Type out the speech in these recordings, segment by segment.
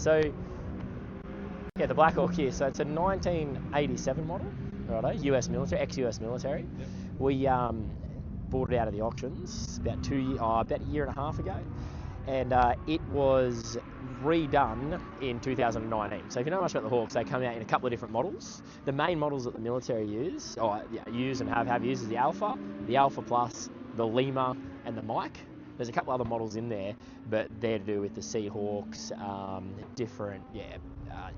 So yeah, the Blackhawk here. So it's a 1987 model, righto, US military, ex-US military. Yep. We bought it out of the auctions about a year and a half ago, and it was redone in 2019. So if you know much about the Hawks, they come out in a couple of different models. The main models that the military use and have used is the Alpha Plus, the Lima, and the Mike. There's a couple other models in there, but they're to do with the Seahawks, different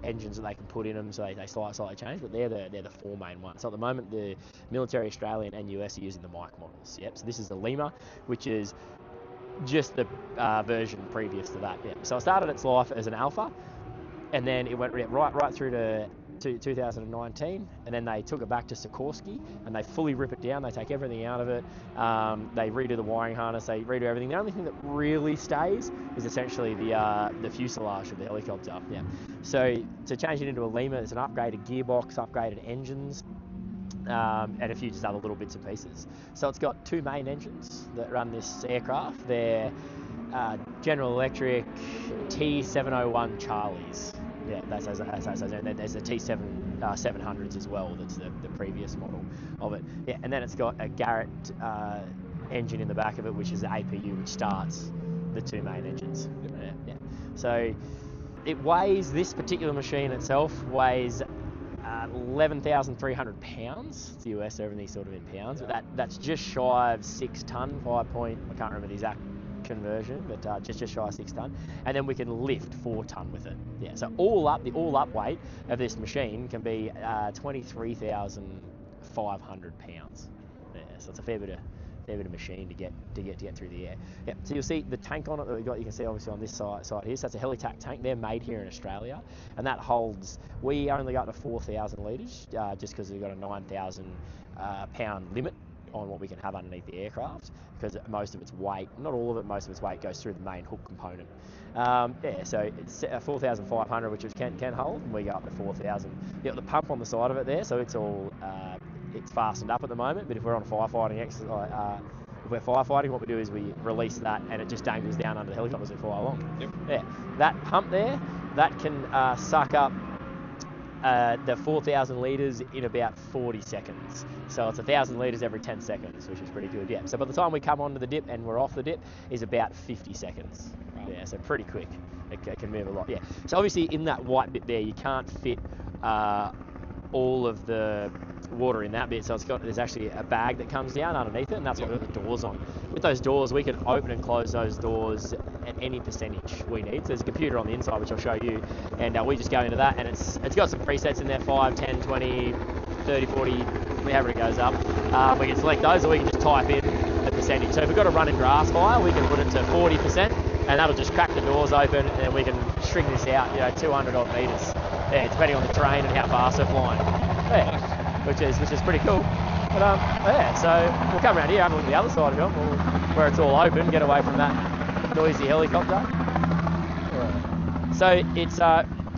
engines that they can put in them, so they slightly change, but they're the four main ones. So at the moment, the military Australian and US are using the Mike models. Yep. So this is the Lima, which is just the version previous to that. Yep. So it started its life as an Alpha, and then it went right through to 2019, and then they took it back to Sikorsky, and they fully rip it down. They take everything out of it. They redo the wiring harness. They redo everything. The only thing that really stays is essentially the fuselage of the helicopter. Yeah. So to change it into a Lima, it's an upgraded gearbox, upgraded engines, and a few just other little bits and pieces. So it's got two main engines that run this aircraft. They're General Electric T701 Charlies. Yeah, that's there's a T700s as well. That's the previous model of it. Yeah, and then it's got a Garrett engine in the back of it, which is the APU, which starts the two main engines. Yeah. So it weighs, this particular machine itself weighs 11,300 pounds. It's US, so everything's sort of in pounds, but that's just shy of 6 ton, I can't remember the exact conversion, but just shy of 6 ton, and then we can lift 4 ton with it. Yeah, so the all up weight of this machine can be 23,500 pounds. Yeah, so it's a fair bit of machine to get through the air. Yeah, so you'll see the tank on it that we got. You can see obviously on this side here. So that's a Helitac tank. They're made here in Australia, and that holds. We only got to 4,000 litres, just because we've got a 9,000 pound limit on what we can have underneath the aircraft, because most of its weight, not all of it, most of its weight goes through the main hook component. So it's 4,500, which can hold, and we go up to 4,000. You got the pump on the side of it there, so it's all it's fastened up at the moment. But if we're on a firefighting exercise, if we're firefighting, what we do is we release that, and it just dangles down under the helicopters and fly along. Yep. Yeah, that pump there, that can suck up the 4,000 litres in about 40 seconds. So it's 1,000 litres every 10 seconds, which is pretty good. Yeah. So by the time we come onto the dip and we're off the dip is about 50 seconds. Wow. Yeah. So pretty quick. It can move a lot. Yeah. So obviously in that white bit there, you can't fit all of the water in that bit. So there's actually a bag that comes down underneath it, and that's what we've got the doors on. With those doors, we can open and close those doors at any percentage we need. So there's a computer on the inside, which I'll show you, and we just go into that, and it's got some presets in there, 5, 10, 20, 30, 40, however it goes up. We can select those, or we can just type in the percentage. So if we've got a running grass fire, we can put it to 40%, and that'll just crack the doors open, and then we can string this out, 200 odd metres. Yeah, depending on the terrain and how fast they're flying. Yeah, which is pretty cool. But so we'll come around here and look at the other side of it, where it's all open, get away from that noisy helicopter. So it's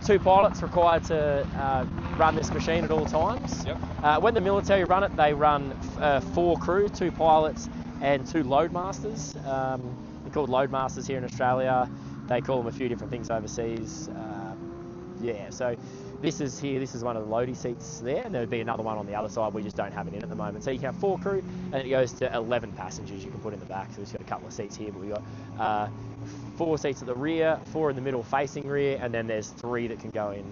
2 pilots required to run this machine at all times. Yep. When the military run it, they run 4 crew, 2 pilots and 2 load masters. They're called load masters here in Australia. They call them a few different things overseas. So this is one of the loadie seats there, and there would be another one on the other side. We just don't have it in at the moment. So you can have 4 crew, and it goes to 11 passengers you can put in the back. So we've got a couple of seats here, but we've got 4 seats at the rear, 4 in the middle facing rear, and then there's 3 that can go in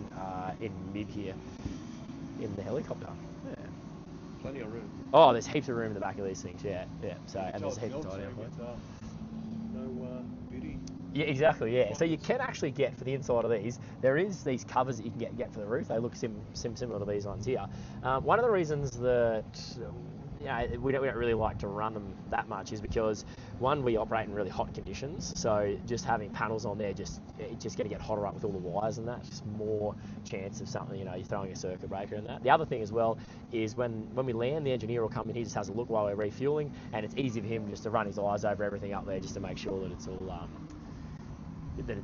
mid here in the helicopter. Yeah. Plenty of room. Oh, there's heaps of room in the back of these things. Yeah. So and there's heaps of tight down points. No beauty. Yeah, exactly. Yeah. So you can actually get, for the inside of these, there is these covers that you can get for the roof. They look similar to these ones here. One of the reasons that we don't really like to run them that much is because, one, we operate in really hot conditions. So just having panels on there, it's just going to get hotter up with all the wires and that. Just more chance of something, you're throwing a circuit breaker and that. The other thing as well is when we land, the engineer will come in. He just has a look while we're refueling, and it's easy for him just to run his eyes over everything up there just to make sure that it's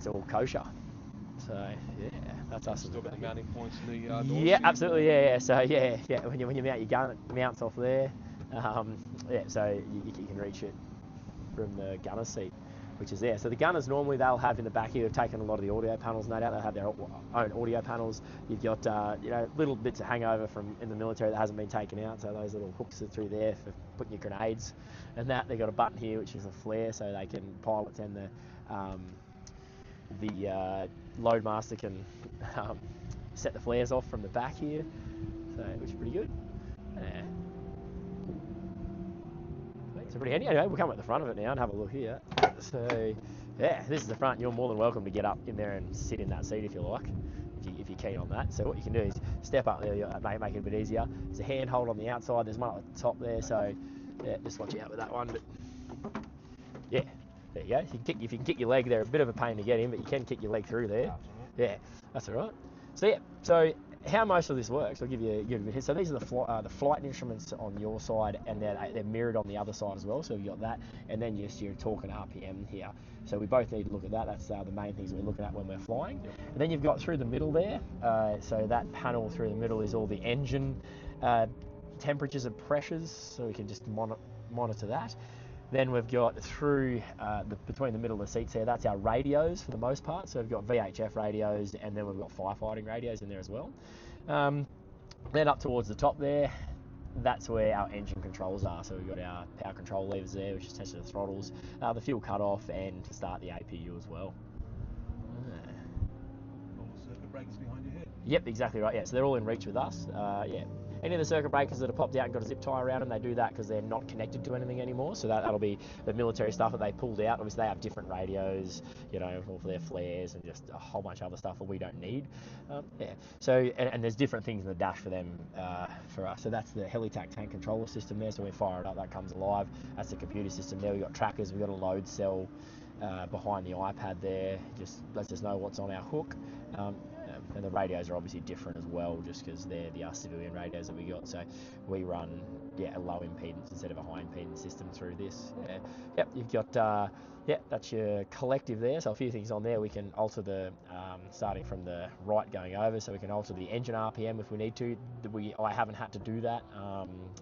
all kosher. So yeah, that's us. Still got the mounting points in the doors. Yeah, absolutely. Yeah. So yeah. When you mount your gun, it mounts off there. So you can reach it from the gunner seat. which is there. So the gunners normally they'll have in the back here, they've taken a lot of the audio panels no doubt, they'll have their own audio panels. You've got you know, little bits of hangover from in the military that hasn't been taken out, so those little hooks are through there for putting your grenades and that. They've got a button here which is a flare, so they can, pilots and the loadmaster can set the flares off from the back here, so which is pretty good. Yeah. So pretty handy. Anyway, we'll come at the front of it now and have a look here. So yeah, this is the front. You're more than welcome to get up in there and sit in that seat if you like, if you're keen on that. So what you can do is step up there, make it a bit easier. There's a handhold on the outside, there's one at the top there, so yeah, just watch out with that one. But yeah, there you go. If you can kick your leg, they're a bit of a pain to get in, but you can kick your leg through there. Yeah, that's all right. So yeah, so how most of this works, I'll give you a bit here. So these are the flight instruments on your side, and they're mirrored on the other side as well. So you've got that, and then just your torque and RPM here. So we both need to look at that. That's the main things we're looking at when we're flying. And then you've got through the middle there. So that panel through the middle is all the engine temperatures and pressures. So we can just monitor that. Then we've got through between the middle of the seats there, that's our radios for the most part. So we've got VHF radios, and then we've got firefighting radios in there as well. Then up towards the top there, that's where our engine controls are. So we've got our power control levers there, which is attached to the throttles, the fuel cutoff, and to start the APU as well. All the circuit breakers behind your head. Yep, exactly right. Yeah, so they're all in reach with us. Yeah. Any of the circuit breakers that are popped out and got a zip tie around them, they do that because they're not connected to anything anymore. So that'll be the military stuff that they pulled out. Obviously, they have different radios, you know, for their flares and just a whole bunch of other stuff that we don't need. Yeah. So and there's different things in the dash for them, for us. So that's the Helitac tank controller system there. So when we fire it up, that comes alive. That's the computer system there. We've got trackers. We've got a load cell behind the iPad there. Just lets us know what's on our hook. And the radios are obviously different as well, just because they're the civilian radios that we got. So we run a low impedance instead of a high impedance system through this. Yeah. Yep, you've got that's your collective there. So a few things on there. We can alter the starting from the right going over, so we can alter the engine RPM if we need to. I haven't had to do that.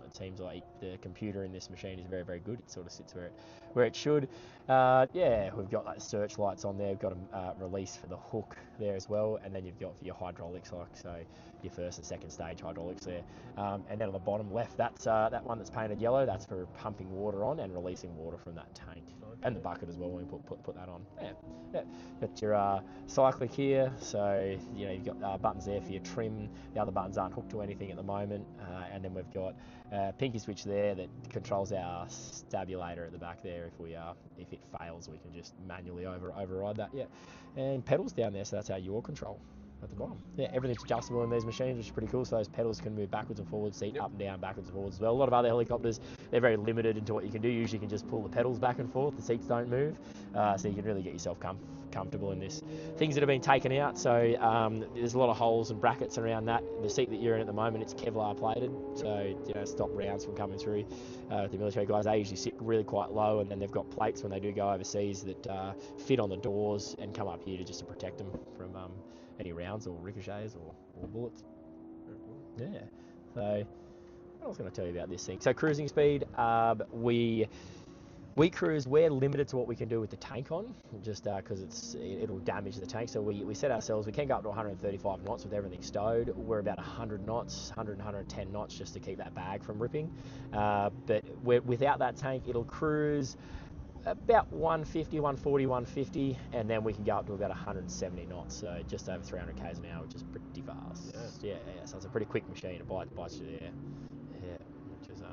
It seems like the computer in this machine is very, very good. It sort of sits where it should. Yeah, we've got like searchlights on there. We've got a release for the hook there as well, and then you've got for your hydraulics, like so your first and second stage hydraulics there. And then on the bottom left, that's that one that's painted yellow. That's for pumping water on and releasing water from that tank, and the bucket as well when we put that on. Yeah. Got your cyclic here, so you know you've got buttons there for your trim. The other buttons aren't hooked to anything at the moment, and then we've got a pinky switch there that controls our stabulator at the back there. If it fails, we can just manually override that. Yeah, and pedals down there, so that's our yaw control at the bottom. Yeah, everything's adjustable in these machines, which is pretty cool. So those pedals can move backwards and forwards, seat up and down, backwards and forwards as well. A lot of other helicopters, they're very limited into what you can do. Usually you can just pull the pedals back and forth, the seats don't move, so you can really get yourself comfortable in this. Things that have been taken out, so there's a lot of holes and brackets around that. The seat that you're in at the moment, it's Kevlar plated, so you know, stop rounds from coming through. The military guys, they usually sit really quite low, and then they've got plates when they do go overseas that fit on the doors and come up here to protect them from any rounds or ricochets or bullets. Yeah. So what else can I tell you about this thing? So cruising speed, we cruise, we're limited to what we can do with the tank on, just because it'll damage the tank. So we set ourselves, we can go up to 135 knots with everything stowed. We're about 100 knots, 110 knots just to keep that bag from ripping. But without that tank, it'll cruise about 150, 140, 150, and then we can go up to about 170 knots, so just over 300 k's an hour, which is pretty fast. Yeah. So it's a pretty quick machine. It bites you there. Yeah, which is